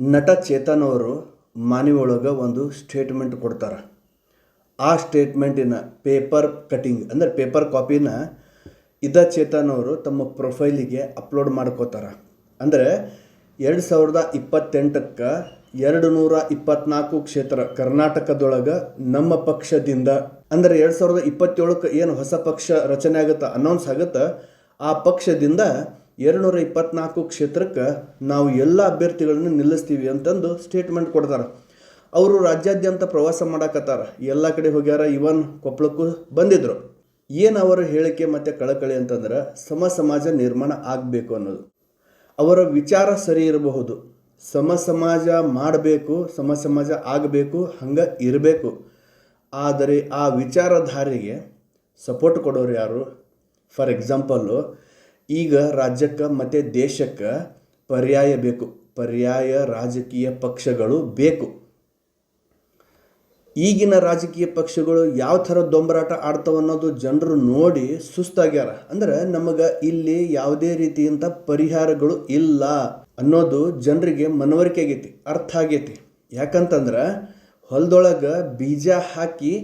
ನಟ ಚೇತನ್ ಅವರು ಮಾನ್ವಿ ಒಳಗೆ ಒಂದು ಸ್ಟೇಟ್ಮೆಂಟ್ ಕೊಡ್ತಾರೆ. ಆ ಸ್ಟೇಟ್ಮೆಂಟಿನ ಪೇಪರ್ ಕಟಿಂಗ್ ಅಂದರೆ ಪೇಪರ್ ಕಾಪಿನ ಚೇತನ್ ಅವರು ತಮ್ಮ ಪ್ರೊಫೈಲಿಗೆ ಅಪ್ಲೋಡ್ ಮಾಡ್ಕೋತಾರೆ. ಅಂದರೆ 2028ಕ್ಕೆ 224 ಕ್ಷೇತ್ರ ಕರ್ನಾಟಕದೊಳಗೆ ನಮ್ಮ ಪಕ್ಷದಿಂದ, ಅಂದರೆ 2027ಕ್ಕೆ ಏನು ಹೊಸ ಪಕ್ಷ ರಚನೆ ಆಗುತ್ತೆ, ಅನೌನ್ಸ್ ಆಗುತ್ತೆ, ಆ ಪಕ್ಷದಿಂದ 224 ಕ್ಷೇತ್ರಕ್ಕೆ ನಾವು ಎಲ್ಲ ಅಭ್ಯರ್ಥಿಗಳನ್ನು ನಿಲ್ಲಿಸ್ತೀವಿ ಅಂತಂದು ಸ್ಟೇಟ್ಮೆಂಟ್ ಕೊಡ್ತಾರೆ. ಅವರು ರಾಜ್ಯಾದ್ಯಂತ ಪ್ರವಾಸ ಮಾಡಕತ್ತಾರ, ಎಲ್ಲ ಕಡೆ ಹೋಗ್ಯಾರ, ಇವನ್ ಕೊಪ್ಪಳಕ್ಕೂ ಬಂದಿದ್ರು. ಏನು ಅವರ ಹೇಳಿಕೆ ಮತ್ತು ಕಳಕಳಿ ಅಂತಂದ್ರೆ ಸಮಾಜ ನಿರ್ಮಾಣ ಆಗಬೇಕು ಅನ್ನೋದು. ಅವರ ವಿಚಾರ ಸರಿ ಇರಬಹುದು, ಸಮಾಜ ಮಾಡಬೇಕು, ಸಮಾಜ ಆಗಬೇಕು, ಹಂಗೆ ಇರಬೇಕು. ಆದರೆ ಆ ವಿಚಾರಧಾರೆಗೆ ಸಪೋರ್ಟ್ ಕೊಡೋರು ಯಾರು? ಫಾರ್ ಎಕ್ಸಾಂಪಲ್ಲು, ಈಗ ರಾಜ್ಯಕ್ಕೆ ಮತ್ತು ದೇಶಕ್ಕೆ ಪರ್ಯಾಯ ಬೇಕು, ಪರ್ಯಾಯ ರಾಜಕೀಯ ಪಕ್ಷಗಳು ಬೇಕು. ಈಗಿನ ರಾಜಕೀಯ ಪಕ್ಷಗಳು ಯಾವ ಥರ ದೊಂಬರಾಟ ಆಡ್ತಾವ ಅನ್ನೋದು ಜನರು ನೋಡಿ ಸುಸ್ತಾಗ್ಯಾರ. ಅಂದ್ರೆ ನಮಗೆ ಇಲ್ಲಿ ಯಾವುದೇ ರೀತಿಯಂಥ ಪರಿಹಾರಗಳು ಇಲ್ಲ ಅನ್ನೋದು ಜನರಿಗೆ ಮನವರಿಕೆ ಆಗೈತಿ, ಅರ್ಥ ಆಗೈತಿ. ಯಾಕಂತಂದ್ರೆ ಹೊಲದೊಳಗೆ ಬೀಜ ಹಾಕಿ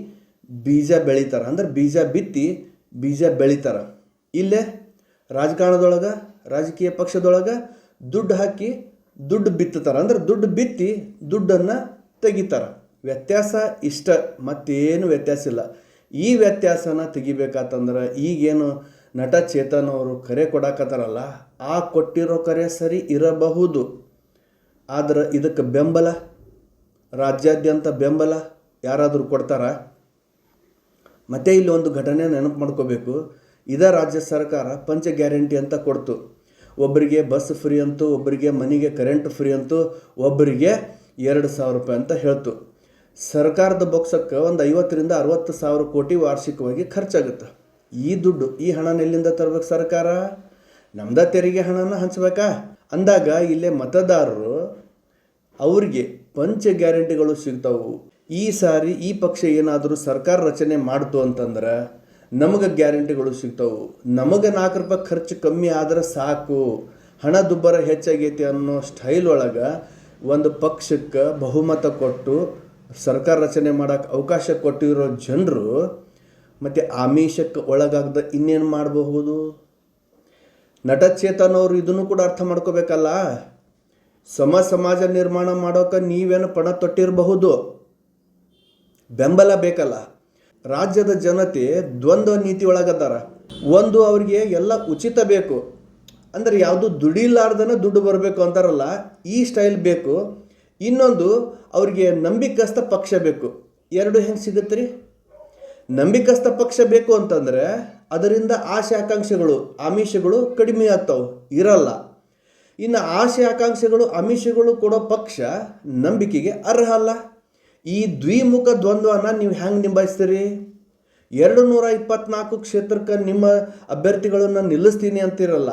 ಬೀಜ ಬೆಳಿತಾರೆ, ಅಂದ್ರೆ ಬೀಜ ಬಿತ್ತಿ ಬೀಜ ಬೆಳಿತಾರೆ. ಇಲ್ಲೇ ರಾಜಕಾರಣದೊಳಗೆ, ರಾಜಕೀಯ ಪಕ್ಷದೊಳಗೆ ದುಡ್ಡು ಹಾಕಿ ದುಡ್ಡು ಬಿತ್ತುತ್ತಾರೆ, ಅಂದ್ರೆ ದುಡ್ಡು ಬಿತ್ತಿ ದುಡ್ಡನ್ನು ತೆಗಿತಾರೆ. ವ್ಯತ್ಯಾಸ ಇಷ್ಟ, ಮತ್ತೇನು ವ್ಯತ್ಯಾಸ ಇಲ್ಲ. ಈ ವ್ಯತ್ಯಾಸನ ತೆಗಿಬೇಕಾತಂದ್ರೆ ಈಗೇನು ನಟ ಚೇತನ್ ಅವರು ಕರೆ ಕೊಡಾಕತ್ತಾರಲ್ಲ, ಆ ಕೊಟ್ಟಿರೋ ಕರೆ ಸರಿ ಇರಬಹುದು. ಆದರೆ ಇದಕ್ಕೆ ಬೆಂಬಲ, ರಾಜ್ಯಾದ್ಯಂತ ಬೆಂಬಲ ಯಾರಾದರೂ ಕೊಡ್ತಾರ? ಮತ್ತೆ ಇಲ್ಲಿ ಒಂದು ಘಟನೆ ನೆನಪು ಮಾಡ್ಕೋಬೇಕು. ರಾಜ್ಯ ಸರ್ಕಾರ ಪಂಚ ಗ್ಯಾರಂಟಿ ಅಂತ ಕೊಡ್ತು. ಒಬ್ಬರಿಗೆ ಬಸ್ ಫ್ರೀ ಅಂತು, ಒಬ್ಬರಿಗೆ ಮನೆಗೆ ಕರೆಂಟ್ ಫ್ರೀ ಅಂತು, ಒಬ್ಬರಿಗೆ 2,000 ರೂಪಾಯಿ ಅಂತ ಹೇಳ್ತು. ಸರ್ಕಾರದ ಬೊಕ್ಸಕ್ಕೆ ಒಂದು 50ರಿಂದ 60 ಸಾವಿರ ಕೋಟಿ ವಾರ್ಷಿಕವಾಗಿ ಖರ್ಚಾಗುತ್ತೆ. ಈ ದುಡ್ಡು, ಈ ಹಣನ ಎಲ್ಲಿಂದ ತರಬೇಕು ಸರ್ಕಾರ? ನಮ್ದ ತೆರಿಗೆ ಹಣನ ಹಂಚ್ಬೇಕಾ? ಅಂದಾಗ ಇಲ್ಲೇ ಮತದಾರರು ಅವ್ರಿಗೆ ಪಂಚ ಗ್ಯಾರಂಟಿಗಳು ಸಿಗ್ತಾವು. ಈ ಸಾರಿ ಈ ಪಕ್ಷ ಏನಾದರೂ ಸರ್ಕಾರ ರಚನೆ ಮಾಡ್ತು ಅಂತಂದ್ರೆ ನಮಗೆ ಗ್ಯಾರಂಟಿಗಳು ಸಿಗ್ತಾವು. ನಮಗೆ 4 ರೂಪಾಯಿ ಖರ್ಚು ಕಮ್ಮಿ ಆದ್ರೆ ಸಾಕು, ಹಣ ದುಬ್ಬರ ಹೆಚ್ಚಾಗೈತಿ ಅನ್ನೋ ಸ್ಟೈಲ್ ಒಳಗೆ ಒಂದು ಪಕ್ಷಕ್ಕೆ ಬಹುಮತ ಕೊಟ್ಟು ಸರ್ಕಾರ ರಚನೆ ಮಾಡೋಕ್ಕೆ ಅವಕಾಶ ಕೊಟ್ಟಿರೋ ಜನರು ಮತ್ತು ಆಮಿಷಕ್ಕೆ ಒಳಗಾಗದ ಇನ್ನೇನು ಮಾಡಬಹುದು? ನಟ ಚೇತನ್ ಅವರು ಇದನ್ನು ಕೂಡ ಅರ್ಥ ಮಾಡ್ಕೋಬೇಕಲ್ಲ. ಸಮಾಜ ನಿರ್ಮಾಣ ಮಾಡೋಕೆ ನೀವೇನು ಪಣ ತೊಟ್ಟಿರಬಹುದು, ಬೆಂಬಲ ಬೇಕಲ್ಲ. ರಾಜ್ಯದ ಜನತೆ ದ್ವಂದ್ವ ನೀತಿ ಒಳಗದಾರ. ಒಂದು, ಅವ್ರಿಗೆ ಎಲ್ಲ ಉಚಿತ ಬೇಕು, ಅಂದರೆ ಯಾವುದು ದುಡಿಲಾರ್ದನ ದುಡ್ಡು ಬರಬೇಕು ಅಂತಾರಲ್ಲ, ಈ ಸ್ಟೈಲ್ ಬೇಕು. ಇನ್ನೊಂದು, ಅವ್ರಿಗೆ ನಂಬಿಕಸ್ಥ ಪಕ್ಷ ಬೇಕು. ಎರಡು ಹೆಂಗೆ ಸಿಗುತ್ತೆ ರೀ? ನಂಬಿಕಸ್ಥ ಪಕ್ಷ ಬೇಕು ಅಂತಂದರೆ ಅದರಿಂದ ಆಸೆ ಆಕಾಂಕ್ಷೆಗಳು, ಆಮಿಷಗಳು ಕಡಿಮೆ ಆಗ್ತಾವೆ, ಇರಲ್ಲ. ಇನ್ನು ಆಸೆ ಆಕಾಂಕ್ಷೆಗಳು, ಆಮಿಷಗಳು ಕೊಡೋ ಪಕ್ಷ ನಂಬಿಕೆಗೆ ಅರ್ಹ ಅಲ್ಲ. ಈ ದ್ವಿಮುಖ ದ್ವಂದ್ವನ ನೀವು ಹೆಂಗೆ ನಿಭಾಯಿಸ್ತೀರಿ? 224 ಕ್ಷೇತ್ರಕ್ಕೆ ನಿಮ್ಮ ಅಭ್ಯರ್ಥಿಗಳನ್ನು ನಿಲ್ಲಿಸ್ತೀನಿ ಅಂತಿರಲ್ಲ,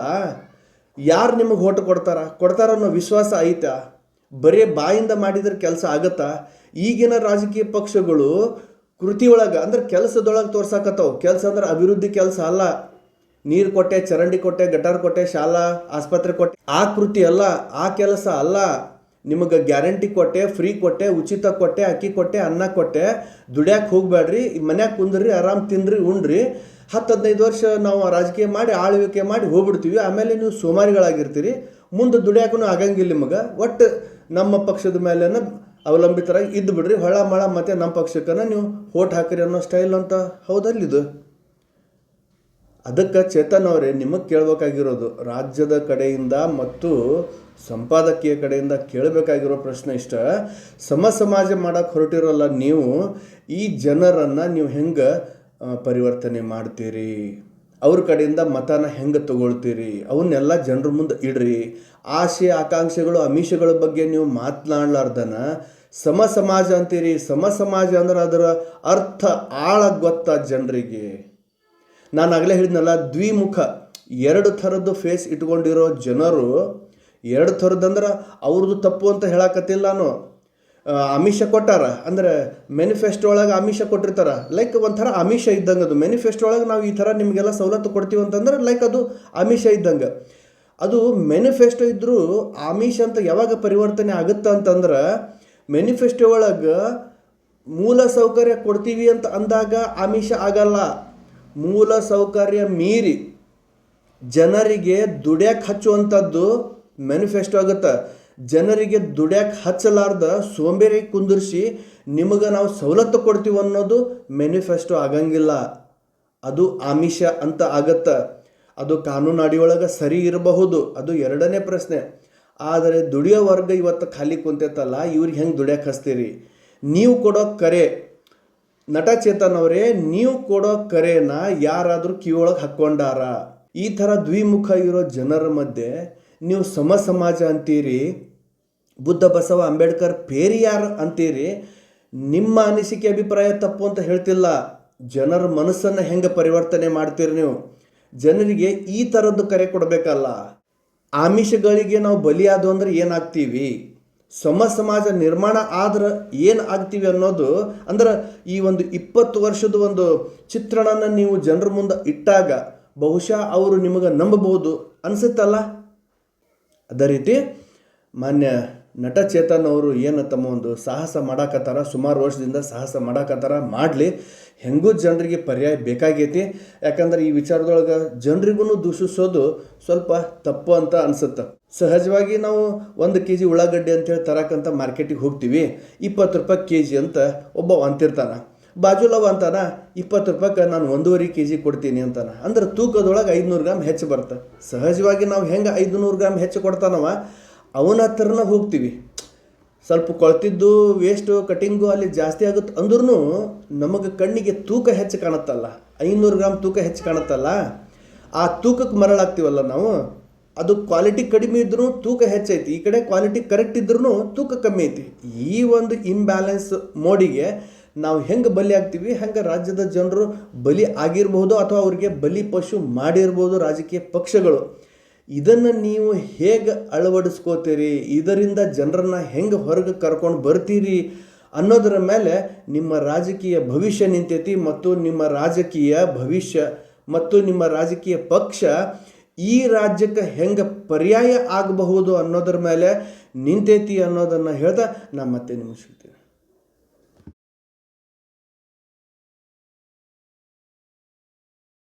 ಯಾರು ನಿಮಗೆ ಓಟ್ ಕೊಡ್ತಾರ ಅನ್ನೋ ವಿಶ್ವಾಸ ಐತಾ? ಬರೀ ಬಾಯಿಂದ ಮಾಡಿದ್ರೆ ಕೆಲಸ ಆಗತ್ತಾ? ಈಗಿನ ರಾಜಕೀಯ ಪಕ್ಷಗಳು ಕೃತಿ ಒಳಗೆ, ಅಂದ್ರೆ ಕೆಲಸದೊಳಗೆ ತೋರ್ಸಾಕತ್ತಾವ. ಕೆಲಸ ಅಂದ್ರೆ ಅಭಿವೃದ್ಧಿ ಕೆಲಸ ಅಲ್ಲ. ನೀರು ಕೊಟ್ಟೆ, ಚರಂಡಿ ಕೊಟ್ಟೆ, ಗಟಾರ್ ಕೊಟ್ಟೆ, ಶಾಲಾ ಆಸ್ಪತ್ರೆ ಕೊಟ್ಟೆ, ಆ ಕೃತಿ ಅಲ್ಲ, ಆ ಕೆಲಸ ಅಲ್ಲ. ನಿಮಗೆ ಗ್ಯಾರಂಟಿ ಕೊಟ್ಟೆ, ಫ್ರೀ ಕೊಟ್ಟೆ, ಉಚಿತ ಕೊಟ್ಟೆ, ಅಕ್ಕಿ ಕೊಟ್ಟೆ, ಅನ್ನ ಕೊಟ್ಟೆ, ದುಡ್ಯಾಕೆ ಹೋಗಬೇಡ್ರಿ, ಮನ್ಯಾಗ ಕುಂದ್ರಿ, ಆರಾಮ್ ತಿನ್ರಿ, ಉಣ್ರಿ, 10-15 ವರ್ಷ ನಾವು ರಾಜಕೀಯ ಮಾಡಿ ಆಳ್ವಿಕೆ ಮಾಡಿ ಹೋಗ್ಬಿಡ್ತೀವಿ, ಆಮೇಲೆ ನೀವು ಸೋಮಾರಿಗಳಾಗಿರ್ತೀರಿ, ಮುಂದೆ ದುಡ್ಯಾಕೂ ಆಗಂಗಿಲ್ಲ ನಿಮಗೆ. ಒಟ್ಟು ನಮ್ಮ ಪಕ್ಷದ ಮೇಲೇನ ಅವಲಂಬಿತರಾಗಿ ಇದ್ದು ಬಿಡ್ರಿ, ಹೊಳ ಮಳ ಮತ್ತು ನಮ್ಮ ಪಕ್ಷಕ್ಕನ ನೀವು ಓಟ್ ಹಾಕಿರಿ ಅನ್ನೋ ಸ್ಟೈಲ್ ಅಂತ ಹೌದಲ್ಲಿದು. ಅದಕ್ಕೆ ಚೇತನ್ ಅವರೇ, ನಿಮಗೆ ಕೇಳಬೇಕಾಗಿರೋದು, ರಾಜ್ಯದ ಕಡೆಯಿಂದ ಮತ್ತು ಸಂಪಾದಕೀಯ ಕಡೆಯಿಂದ ಕೇಳಬೇಕಾಗಿರೋ ಪ್ರಶ್ನೆ ಇಷ್ಟ. ಸಮಾಜ ಮಾಡೋಕ್ಕೆ ಹೊರಟಿರೋಲ್ಲ ನೀವು, ಈ ಜನರನ್ನು ನೀವು ಹೆಂಗೆ ಪರಿವರ್ತನೆ ಮಾಡ್ತೀರಿ? ಅವ್ರ ಕಡೆಯಿಂದ ಮತನ ಹೆಂಗೆ ತಗೊಳ್ತೀರಿ? ಅವನ್ನೆಲ್ಲ ಜನರ ಮುಂದೆ ಇಡ್ರಿ. ಆಸೆ ಆಕಾಂಕ್ಷೆಗಳು, ಆಮಿಷಗಳ ಬಗ್ಗೆ ನೀವು ಮಾತನಾಡ್ಲಾರ್ದನ ಸಮಾಜ ಅಂತೀರಿ. ಸಮಾಜ ಅಂದ್ರೆ ಅದರ ಅರ್ಥ ಆಳ ಗೊತ್ತಾ ಜನರಿಗೆ? ನಾನು ಆಗಲೇ ಹೇಳಿದ್ನಲ್ಲ, ದ್ವಿಮುಖ, 2 ಥರದ್ದು ಫೇಸ್ ಇಟ್ಕೊಂಡಿರೋ ಜನರು, 2 ಥರದ್ದಂದ್ರೆ ಅವ್ರದ್ದು ತಪ್ಪು ಅಂತ ಹೇಳಕತ್ತಿಲ್ಲ ನಾನು. ಆಮಿಷ ಕೊಟ್ಟಾರ ಅಂದರೆ ಮ್ಯಾನಿಫೆಸ್ಟೋ ಒಳಗೆ ಆಮಿಷ ಕೊಟ್ಟಿರ್ತಾರೆ, ಲೈಕ್ ಒಂಥರ ಆಮಿಷ ಇದ್ದಂಗೆ ಅದು. ಮ್ಯಾನಿಫೆಸ್ಟೋ ಒಳಗೆ ನಾವು ಈ ಥರ ನಿಮಗೆಲ್ಲ ಸವಲತ್ತು ಕೊಡ್ತೀವಿ ಅಂತಂದ್ರೆ ಲೈಕ್ ಅದು ಆಮಿಷ ಇದ್ದಂಗೆ. ಅದು ಮ್ಯಾನಿಫೆಸ್ಟೋ ಇದ್ದರೂ ಆಮಿಷ ಅಂತ ಯಾವಾಗ ಪರಿವರ್ತನೆ ಆಗುತ್ತೆ ಅಂತಂದ್ರೆ ಮ್ಯಾನಿಫೆಸ್ಟೋ ಒಳಗೆ ಮೂಲ ಸೌಕರ್ಯ ಕೊಡ್ತೀವಿ ಅಂತ ಅಂದಾಗ ಆಮಿಷ ಆಗಲ್ಲ. ಮೂಲ ಸೌಕರ್ಯ ಮೀರಿ ಜನರಿಗೆ ದುಡ್ಯಾಕೆ ಹಚ್ಚುವಂಥದ್ದು ಮ್ಯಾನಿಫೆಸ್ಟೋ ಆಗುತ್ತೆ. ಜನರಿಗೆ ದುಡ್ಯಾಕೆ ಹಚ್ಚಲಾರ್ದ ಸೋಂಬೇರಿ ಕುಂದಿರಿಸಿ ನಿಮಗೆ ನಾವು ಸವಲತ್ತು ಕೊಡ್ತೀವಿ ಅನ್ನೋದು ಮ್ಯಾನಿಫೆಸ್ಟೋ ಆಗಂಗಿಲ್ಲ. ಅದು ಆಮಿಷ ಅಂತ ಆಗತ್ತೆ. ಅದು ಕಾನೂನು ಅಡಿಯೊಳಗೆ ಸರಿ ಇರಬಹುದು, ಅದು ಎರಡನೇ ಪ್ರಶ್ನೆ. ಆದರೆ ದುಡಿಯೋ ವರ್ಗ ಇವತ್ತು ಖಾಲಿ ಕುಂತೈತಲ್ಲ, ಇವ್ರಿಗೆ ಹೆಂಗೆ ದುಡ್ಯಾಕೆ ಹಚ್ತೀರಿ? ನೀವು ಕೊಡೋ ಕರೆ, ನಟ ಚೇತನ್ ಅವರೇ, ನೀವು ಕೊಡೋ ಕರೆನ ಯಾರಾದರೂ ಕಿವಿಯೊಳಗೆ ಹಾಕ್ಕೊಂಡಾರ? ಈ ಥರ ದ್ವಿಮುಖ ಇರೋ ಜನರ ಮಧ್ಯೆ ನೀವು ಸಮಾಜ ಅಂತೀರಿ, ಬುದ್ಧ ಬಸವ ಅಂಬೇಡ್ಕರ್ ಪೇರಿಯಾರ್ ಅಂತೀರಿ. ನಿಮ್ಮ ಅನಿಸಿಕೆ ಅಭಿಪ್ರಾಯ ತಪ್ಪು ಅಂತ ಹೇಳ್ತಿಲ್ಲ. ಜನರ ಮನಸ್ಸನ್ನು ಹೆಂಗೆ ಪರಿವರ್ತನೆ ಮಾಡ್ತೀರಿ ನೀವು? ಜನರಿಗೆ ಈ ಥರದ್ದು ಕರೆ ಕೊಡಬೇಕಲ್ಲ. ಆಮಿಷಗಳಿಗೆ ನಾವು ಬಲಿಯಾದವು ಅಂದ್ರೆ ಏನಾಗ್ತೀವಿ, ಸಮಾಜ ನಿರ್ಮಾಣ ಆದ್ರೆ ಏನು ಆಗ್ತೀವಿ ಅನ್ನೋದು, ಅಂದ್ರೆ ಈ ಒಂದು 20 ವರ್ಷದ ಒಂದು ಚಿತ್ರಣನ ನೀವು ಜನರ ಮುಂದೆ ಇಟ್ಟಾಗ ಬಹುಶಃ ಅವರು ನಿಮಗೆ ನಂಬಬಹುದು ಅನಿಸುತ್ತಲ್ಲ. ಅದೇ ರೀತಿ ಮಾನ್ಯ ನಟ ಚೇತನ್ ಅವರು ಏನು ತಮ್ಮ ಒಂದು ಸಾಹಸ ಮಾಡಾಕತ್ತಾರ, ಸುಮಾರು ವರ್ಷದಿಂದ ಸಾಹಸ ಮಾಡಾಕತ್ತಾರ, ಮಾಡಲಿ. ಹೆಂಗೂ ಜನರಿಗೆ ಪರ್ಯಾಯ ಬೇಕಾಗೈತಿ. ಯಾಕಂದ್ರೆ ಈ ವಿಚಾರದೊಳಗೆ ಜನರಿಗೂ ದೂಷಿಸೋದು ಸ್ವಲ್ಪ ತಪ್ಪು ಅಂತ ಅನಿಸುತ್ತೆ. ಸಹಜವಾಗಿ ನಾವು 1 kg ಉಳ್ಳಾಗಡ್ಡಿ ಅಂತೇಳಿ ತರಕಂತ ಮಾರ್ಕೆಟಿಗೆ ಹೋಗ್ತೀವಿ. 20 ರೂಪಾಯಿ kg ಅಂತ ಒಬ್ಬ ಅಂತಿರ್ತಾನೆ. ಬಾಜುಲವ ಅಂತಾನ 20 ರೂಪಾಯಿಗೆ ನಾನು 1.5 kg ಕೊಡ್ತೀನಿ ಅಂತಾನೆ. ಅಂದ್ರೆ ತೂಕದೊಳಗೆ 500 ಗ್ರಾಮ್ ಹೆಚ್ಚು ಬರುತ್ತೆ. ಸಹಜವಾಗಿ ನಾವು ಹೆಂಗೆ 500 ಗ್ರಾಮ್ ಹೆಚ್ಚು ಕೊಡ್ತಾನವ ಅವನ ಹತ್ರನ ಹೋಗ್ತೀವಿ. ಸ್ವಲ್ಪ ಕೊಳ್ತಿದ್ದು ವೇಸ್ಟು ಕಟಿಂಗು ಅಲ್ಲಿ ಜಾಸ್ತಿ ಆಗುತ್ತೆ ಅಂದ್ರೂ ನಮಗೆ ಕಣ್ಣಿಗೆ ತೂಕ ಹೆಚ್ಚು ಕಾಣುತ್ತಲ್ಲ, 500 ಗ್ರಾಮ್ ತೂಕ ಹೆಚ್ಚು ಕಾಣುತ್ತಲ್ಲ, ಆ ತೂಕಕ್ಕೆ ಮರಳಾಗ್ತೀವಲ್ಲ ನಾವು. ಅದು ಕ್ವಾಲಿಟಿ ಕಡಿಮೆ ಇದ್ರೂ ತೂಕ ಹೆಚ್ಚೈತಿ, ಈ ಕಡೆ ಕ್ವಾಲಿಟಿ ಕರೆಕ್ಟ್ ಇದ್ರೂ ತೂಕ ಕಮ್ಮಿ ಐತಿ. ಈ ಒಂದು ಇಂಬ್ಯಾಲೆನ್ಸ್ ಮೋಡಿಗೆ ನಾವು ಹೆಂಗೆ ಬಲಿ ಆಗ್ತೀವಿ, ಹಂಗೆ ರಾಜ್ಯದ ಜನರು ಬಲಿ ಆಗಿರ್ಬೋದು ಅಥವಾ ಅವ್ರಿಗೆ ಬಲಿ ಪಶು ಮಾಡಿರ್ಬೋದು ರಾಜಕೀಯ ಪಕ್ಷಗಳು. ಇದನ್ನು ನೀವು ಹೇಗೆ ಅಳವಡಿಸ್ಕೋತೀರಿ, ಇದರಿಂದ ಜನರನ್ನು ಹೆಂಗೆ ಹೊರಗೆ ಕರ್ಕೊಂಡು ಬರ್ತೀರಿ ಅನ್ನೋದರ ಮೇಲೆ ನಿಮ್ಮ ರಾಜಕೀಯ ಭವಿಷ್ಯ ನಿಂತೈತಿ. ಮತ್ತು ನಿಮ್ಮ ರಾಜಕೀಯ ಭವಿಷ್ಯ ಮತ್ತು ನಿಮ್ಮ ರಾಜಕೀಯ ಪಕ್ಷ ಈ ರಾಜ್ಯಕ್ಕೆ ಹೆಂಗೆ ಪರ್ಯಾಯ ಆಗಬಹುದು ಅನ್ನೋದ್ರ ಮೇಲೆ ನಿಂತೈತಿ ಅನ್ನೋದನ್ನು ಹೇಳ್ತಾ ನಾನು ಮತ್ತೆ ನಿಮಿಷ